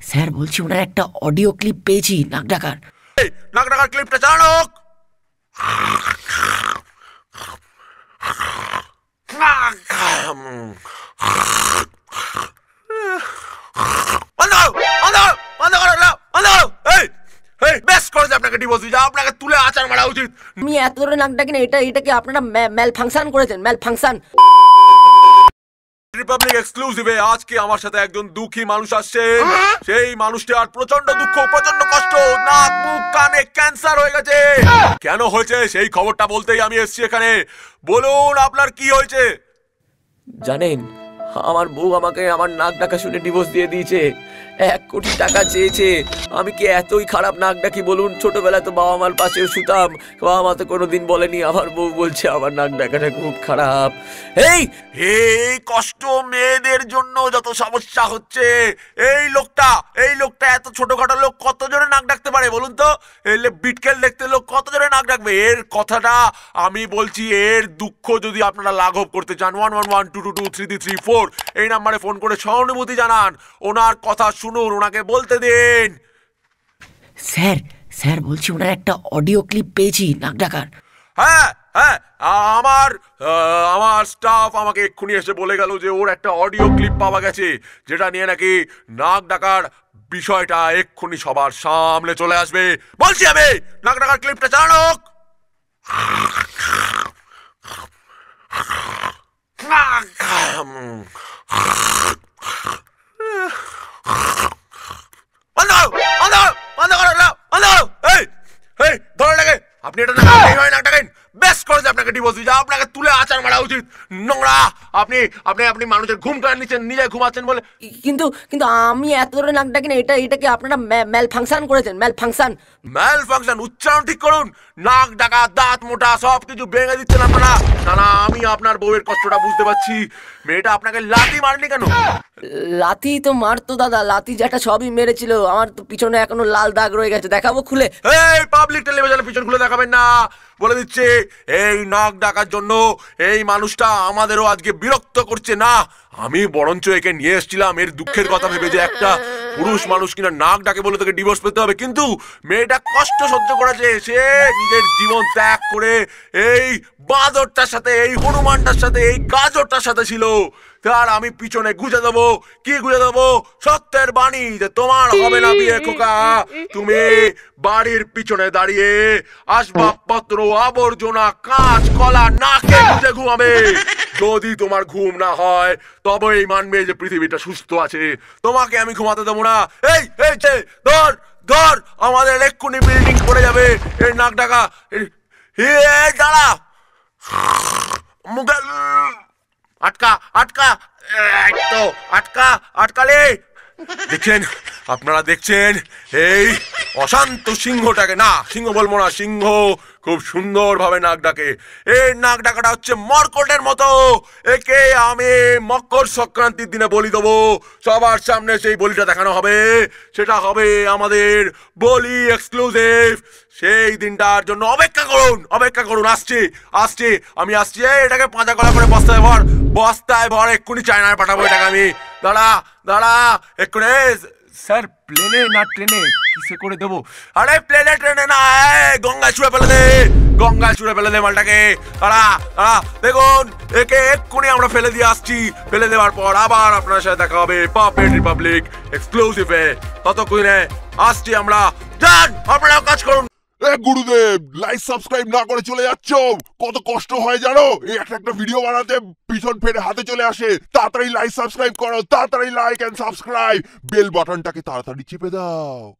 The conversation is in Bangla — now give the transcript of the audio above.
স্যার বলছি ওনার একটা অডিও ক্লিপ পেয়েছি নাক ডাকার। নাক ডাকার ক্লিপটা চালানো হোক। আপনাকে ডিভোর্স দিয়েছে, আপনাকে তুলে আচার মারা উচিত। আমি এত ধরে নাক ডাকি না, এটা কি আপনারা ম্যাল ফাংশন করেছেন? ম্যাল ফাংশন। রিপাবলিক এক্সক্লুসিভে আজকে আমার সাথে একজন দুঃখী মানুষ আসছে। সেই মানুষটার প্রচন্ড দুঃখ, প্রচন্ড কষ্ট, নাক মুখ কানে ক্যান্সার হয়ে গেছে। কেন হয়েছে সেই খবরটা বলতেই আমি এসেছি এখানে। বলুন আপনার কি হয়েছে? জানেন, আমার বউ আমাকে আমার নাক ডাকা শুনে ডিভোর্স দিয়ে দিয়েছে। 1 কোটি টাকা চেয়েছে। আমি কি এতই খারাপ নাক ডাকি বলুন? ছোটবেলায় তো বাবা মার পাশেও শুতাম, বাবা মা তো কোনোদিন বলেনি। আমার বউ বলছে আমার নাক ডাকাটা খুব খারাপ। এই কষ্ট মেয়েদের জন্য যত সমস্যা হচ্ছে, এই লোকটা এত ছোটখাটো লোক কত জোরে নাক ডাকতে পারে বলুন তো? এলে বিটকেল দেখতে লোক কত জোরে নাক ডাকবে? এর কথাটা আমি বলছি। এর দুঃখ যদি আপনারা লাঘব করতে চান, 1112223334 এই নাম্বারে ফোন করে সহানুভূতি জানান। ওনার কথা শুনুন, ওনাকে বলতে দিন। স্যার বলছি ওনার একটা অডিও ক্লিপ পেয়েছি নাক ডাকার। হ্যাঁ, আমার স্টাফ আমাকে এক্ষুনি এসে বলে গেল যে ওর একটা অডিও ক্লিপ পাওয়া গেছে, যেটা নিয়ে নাকি নাক ডাকার বিষয়টা এক্ষুনি সবার সামনে চলে আসবে। বলছি আমি, নাক ডাকার ক্লিপটা চালানো হোক। আপনি এটা নাক ডাকেন, বেশ করেছে আপনাকে ডিভোর্স দিয়েছে, আপনাকে তুলে আচার মারা উচিত। নোংরা! আপনি মানুষের ঘুম কেড়ে নিচ্ছেন, নিজে ঘুমাচ্ছেন বলে। কিন্তু আমি এত ধরে নাক ডাকি না, এটা কি আপনারা ম্যাল ফাংশন করেছেন? ম্যাল ফাংশন উচ্চারণ ঠিক করুন। নাক ডাকা, দাঁত মোটা, সবকিছু ভেঙে দিচ্ছেন আপনারা। না, আমি আপনার বউয়ের কষ্টটা বুঝতে পারছি। মেয়েটা আপনাকে লাথি মারেনি কেন? লাথি তো মারতো দাদা, লাথি যেটা সবই মেরেছিল। আমার তো পিছনে এখনো লাল দাগ রয়ে গেছে, দেখাবো খুলে? এই পাবলিক টেলিভিশনে পিছন খুলে দেখাবেন না, বলে দিচ্ছে। এই নাক ডাকার জন্য এই মানুষটা আমাদেরও আজকে বিরক্ত করছে। না, আমি বরঞ্চ একে নিয়ে এসেছিলাম এর দুঃখের কথা ভেবে, যে একটা পুরুষ মানুষ কিনা নাক ডাকে বলে তোকে ডিভোর্স পেতে হবে। কিন্তু মেয়েটা কষ্ট সহ্য করেছে, সে নিজের জীবন ত্যাগ করে এই বাঁদরটার সাথে, এই হনুমানটার সাথে, এই গাজরটার সাথে ছিল। তার আমি পিছনে গুঁজে দেবো। কি গুঁজে দেবো? সত্যের বাণী, যে তোমার হবে না বিয়ে খোকা। তুমি বাড়ির পিছনে দাঁড়িয়ে আসবাবপত্র, আবর্জনা, কাঁচ কলা নাকে গুঁজে ঘুমাবে। যদি তোমার ঘুম না হয় তবেই মানবে যে পৃথিবীটা সুস্থ আছে। তোমাকে আমি ঘুমাতে দেবো না। এই ধর, আমাদের এক্ষুনি বিল্ডিং পড়ে যাবে। এই নাক ডাকা, দাঁড়া, মুখে আটকালে। আপনারা দেখছেন এই অশান্ত সিংহটাকে। না, সিংহ বলবো না, সিংহ খুব সুন্দর ভাবে নাক ডাকে। এই নাক ডাকাটা হচ্ছে মর্কটের মতো। একে আমি মকর সংক্রান্তির দিনে বলি দেবো, সবার সামনে সেই বলিটা দেখানো হবে। সেটা হবে আমাদের বলি এক্সক্লুসিভ। সেই দিনটার জন্য অপেক্ষা করুন। আসছি। এটাকে পাঁচা কলা করে বস্তায় ভর এক্ষুনি চায়নায় পাঠাবো এটাকে আমি। দাঁড়া এক্ষুনি। স্যার, প্লেনে না ট্রেনে? কিসে করে দেবো? আরে প্লেনে ট্রেনে না, গঙ্গায় ছুঁড়ে ফেলে দে মালটাকে। দাঁড়া, দেখুন, একে এক্ষুনি আমরা ফেলে দিয়ে আসছি। ফেলে দেওয়ার পর আবার আপনার সাথে দেখা হবে পাপেট রিপাবলিক এক্সক্লুসিভে। ততক্ষণে আসছি আমরা। যান, আপনারাও কাজ করুন। গুরুদেব, লাইক সাবস্ক্রাইব না করে চলে যাচ্ছ? কত কষ্ট হয় জানো এই একটা ভিডিও বানাতে? পিছন ফেরে হাতে চলে আসে। তাড়াতাড়ি লাইক সাবস্ক্রাইব করো, তাড়াতাড়ি লাইক এন্ড সাবস্ক্রাইব, বেল বাটনটাকে তাড়াতাড়ি চেপে দাও।